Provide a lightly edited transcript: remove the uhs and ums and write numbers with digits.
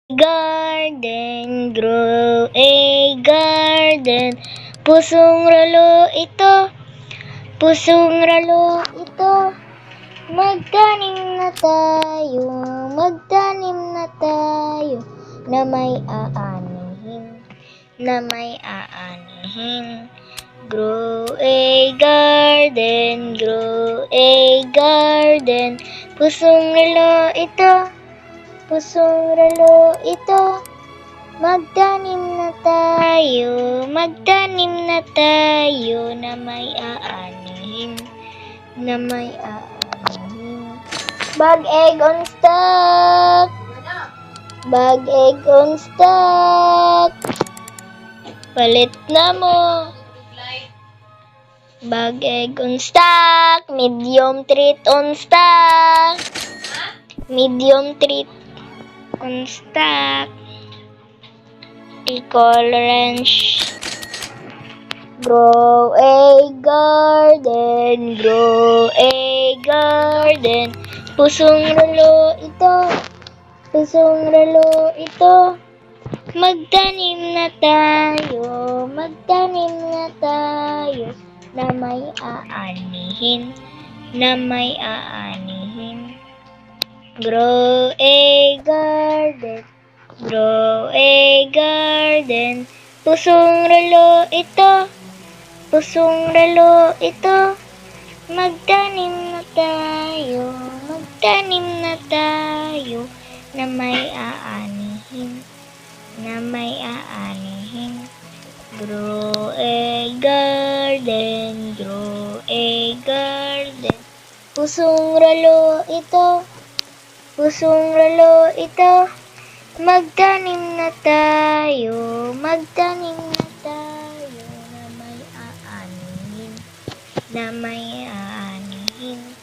Garden, grow a garden. Pusong ralo ito. Magtanim na tayo, na may aanihin. Grow a garden, pusong ralo ito. Magtanim na tayo, na may aanihin. Bag egg on stock, palit na mo. Bag egg on stock, medium treat on stock. Pickle wrench. Grow a garden. Pusong ralo ito. Magtanim na tayo, na may aanihin. Grow a garden, pusong ralo ito. Magtanim na tayo, na may aanihin. Grow a garden, pusong ralo ito. Magtanim na tayo, na may aanihin.